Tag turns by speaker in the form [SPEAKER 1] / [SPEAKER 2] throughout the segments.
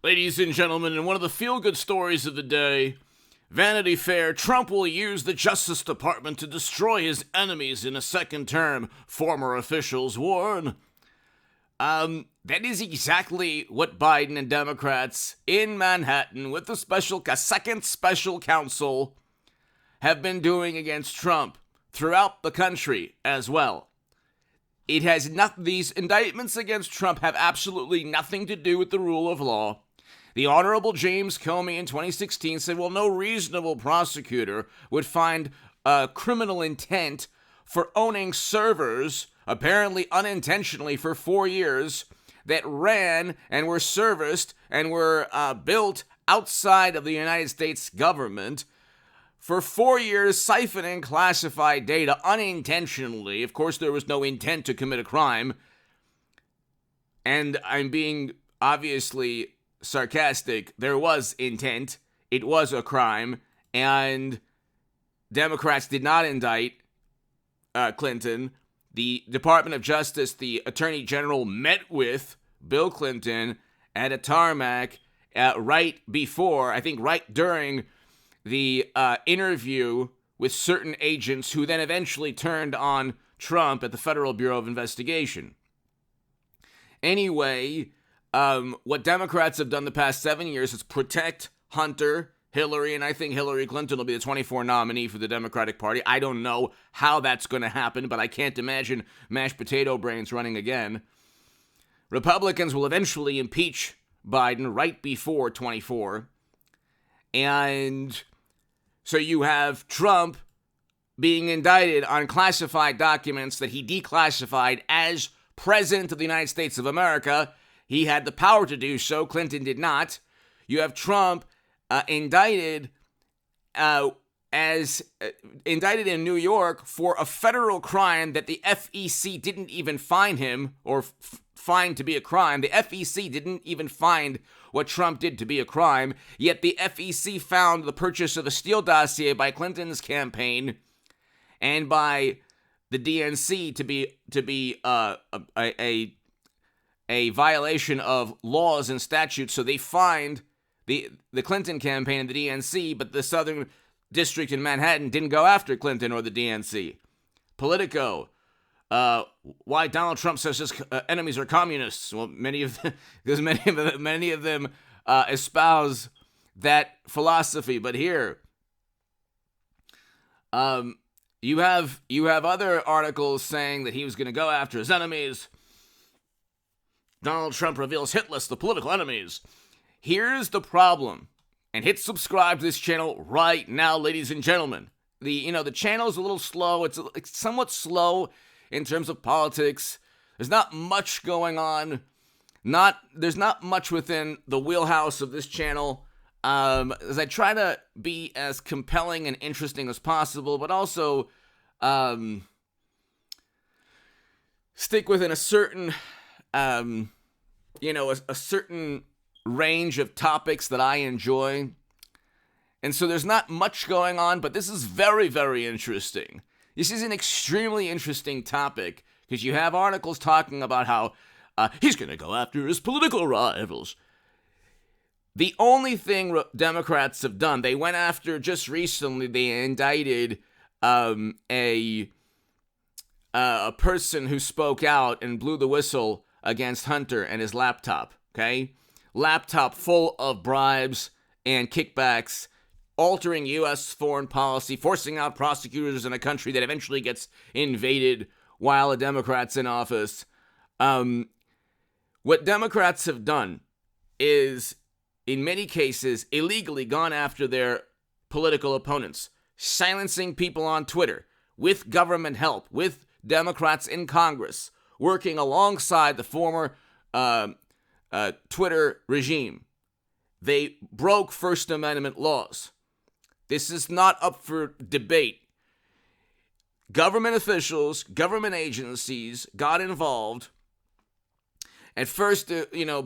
[SPEAKER 1] Ladies and gentlemen, in one of the feel-good stories of the day, Vanity Fair, Trump will use the Justice Department to destroy his enemies in a second term, former officials warn. That is exactly what Biden and Democrats in Manhattan with a second special counsel have been doing against Trump throughout the country as well. These indictments against Trump have absolutely nothing to do with the rule of law. The Honorable James Comey in 2016 said, well, no reasonable prosecutor would find criminal intent for owning servers, apparently unintentionally for 4 years, that ran and were serviced and were built outside of the United States government for 4 years, siphoning classified data unintentionally. Of course, there was no intent to commit a crime. And I'm being obviously sarcastic. There was intent. It was a crime. And Democrats did not indict Clinton. The Department of Justice, the Attorney General, met with Bill Clinton at a tarmac right during the interview with certain agents who then eventually turned on Trump at the Federal Bureau of Investigation. Anyway, what Democrats have done the past 7 years is protect Hunter, Hillary, and I think Hillary Clinton will be the 24 nominee for the Democratic Party. I don't know how that's going to happen, but I can't imagine mashed potato brains running again. Republicans will eventually impeach Biden right before 24. And so you have Trump being indicted on classified documents that he declassified as President of the United States of America. He had the power to do so. Clinton did not. You have Trump indicted in New York for a federal crime that the FEC didn't even find him or find to be a crime. The FEC didn't even find what Trump did to be a crime, yet the FEC found the purchase of a Steele dossier by Clinton's campaign and by the DNC to be a violation of laws and statutes. So they fined the Clinton campaign and the DNC, but the Southern District in Manhattan didn't go after Clinton or the DNC. Politico, why Donald Trump says his enemies are communists. Well, many of them espouse that philosophy. But here, you have other articles saying that he was going to go after his enemies. Donald Trump reveals hit list of political enemies. Here's the problem. And hit subscribe to this channel right now, ladies and gentlemen. The channel's a little slow. It's somewhat slow in terms of politics. There's not much going on. There's not much within the wheelhouse of this channel. As I try to be as compelling and interesting as possible, but also stick within a certain a certain range of topics that I enjoy. And so there's not much going on, but this is very, very interesting. This is an extremely interesting topic because you have articles talking about how he's going to go after his political rivals. The only thing Democrats have done, they went after just recently, they indicted a person who spoke out and blew the whistle against Hunter and his laptop, okay? Laptop full of bribes and kickbacks, altering U.S. foreign policy, forcing out prosecutors in a country that eventually gets invaded while a Democrat's in office. What Democrats have done is, in many cases, illegally gone after their political opponents, silencing people on Twitter with government help, with Democrats in Congress, working alongside the former Twitter regime. They broke First Amendment laws. This is not up for debate. Government officials, government agencies got involved. At first,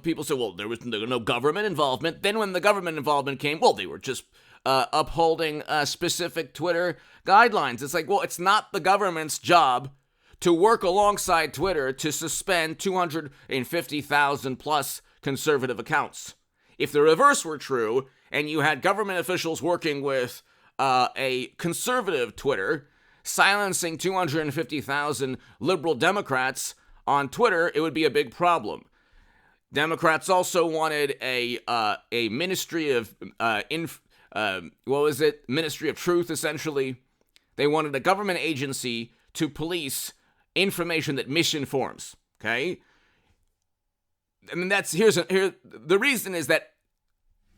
[SPEAKER 1] people said, well, there was no government involvement. Then when the government involvement came, well, they were just upholding specific Twitter guidelines. It's like, well, it's not the government's job to work alongside Twitter to suspend 250,000 plus conservative accounts. if the reverse were true, and you had government officials working with a conservative Twitter, silencing 250,000 liberal Democrats on Twitter, it would be a big problem. Democrats also wanted a ministry of Ministry of Truth, essentially. They wanted a government agency to police information that misinforms. Okay, I mean the reason is that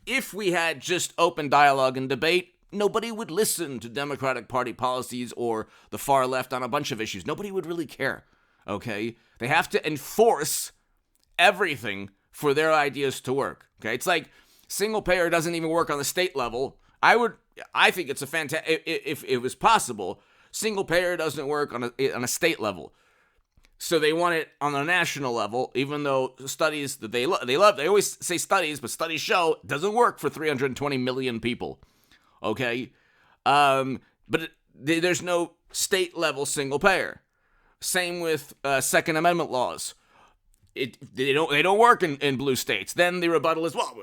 [SPEAKER 1] if we had just open dialogue and debate, nobody would listen to Democratic Party policies or the far left on a bunch of issues. Nobody would really care. Okay, they have to enforce everything for their ideas to work. Okay, it's like single payer doesn't even work on the state level. I think it's a fantastic, if it was possible, single payer doesn't work on a state level. So they want it on a national level, even though studies that they always say studies, but studies show it doesn't work for 320 million people. Okay, but there's no state level single payer. Same with Second Amendment laws. They don't work in blue states. Then the rebuttal is, well,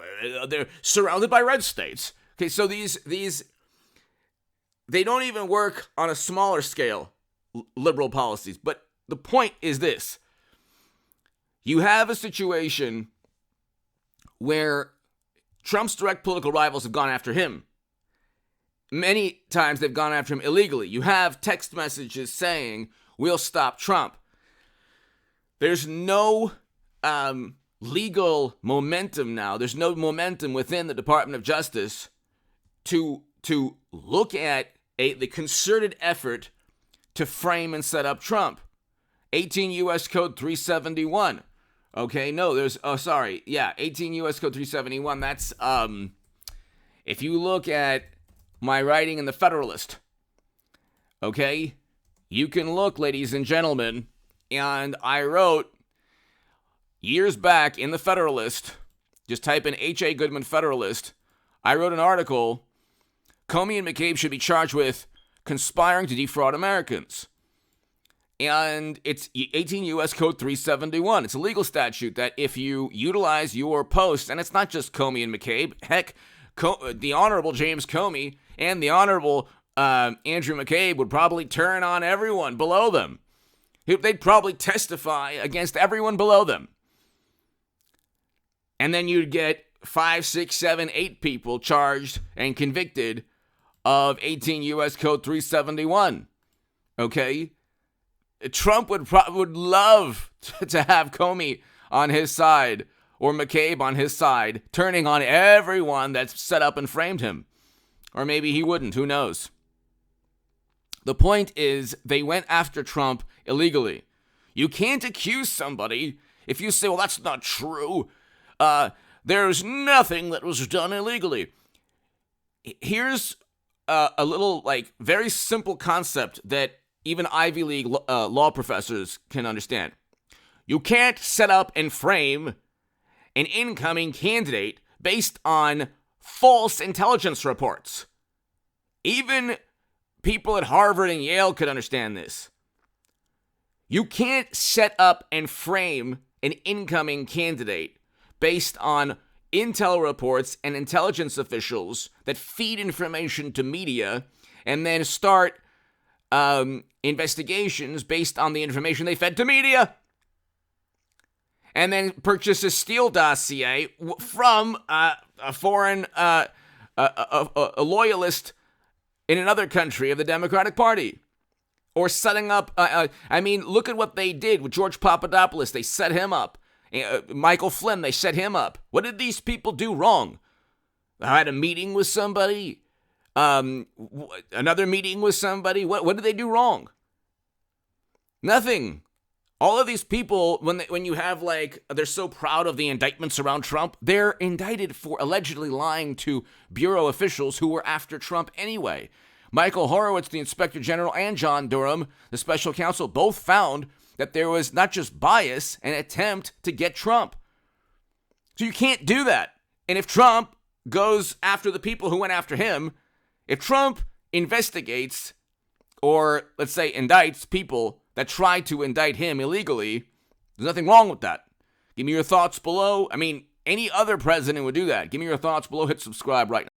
[SPEAKER 1] they're surrounded by red states. Okay, so these they don't even work on a smaller scale, liberal policies. But the point is this: you have a situation where Trump's direct political rivals have gone after him. Many times they've gone after him illegally. You have text messages saying, "We'll stop Trump." There's no legal momentum now. There's no momentum within the Department of Justice to look at the concerted effort to frame and set up Trump. 18 U.S. Code 371. Okay, no, 18 U.S. Code 371. That's, if you look at my writing in the Federalist, okay, you can look, ladies and gentlemen, and I wrote years back in the Federalist, just type in H.A. Goodman Federalist, I wrote an article, Comey and McCabe should be charged with conspiring to defraud Americans. And it's 18 U.S. Code 371. It's a legal statute that if you utilize your posts, and it's not just Comey and McCabe, heck, the Honorable James Comey and the Honorable Andrew McCabe would probably turn on everyone below them. They'd probably testify against everyone below them. And then you'd get 5, 6, 7, 8 people charged and convicted of 18 U.S. Code 371. Okay? Trump would love to have Comey on his side or McCabe on his side, turning on everyone that's set up and framed him. Or maybe he wouldn't. Who knows? The point is, they went after Trump illegally. You can't accuse somebody if you say, well, that's not true. There's nothing that was done illegally. Here's a little, very simple concept that even Ivy League law professors can understand. You can't set up and frame an incoming candidate based on false intelligence reports. Even people at Harvard and Yale could understand this. You can't set up and frame an incoming candidate based on intel reports and intelligence officials that feed information to media and then start investigations based on the information they fed to media. And then purchase a Steele dossier from a foreign, a loyalist in another country of the Democratic Party. Or setting up, look at what they did with George Papadopoulos. They set him up. Michael Flynn, they set him up. What did these people do wrong? I had a meeting with somebody. Another meeting with somebody. What did they do wrong? Nothing. All of these people, when you have they're so proud of the indictments around Trump, they're indicted for allegedly lying to bureau officials who were after Trump anyway. Michael Horowitz, the Inspector General, and John Durham, the Special Counsel, both found that there was not just bias, an attempt to get Trump. So you can't do that. And if Trump goes after the people who went after him, if Trump investigates or, let's say, indicts people that tried to indict him illegally, there's nothing wrong with that. Give me your thoughts below. any other president would do that. Give me your thoughts below. Hit subscribe right now.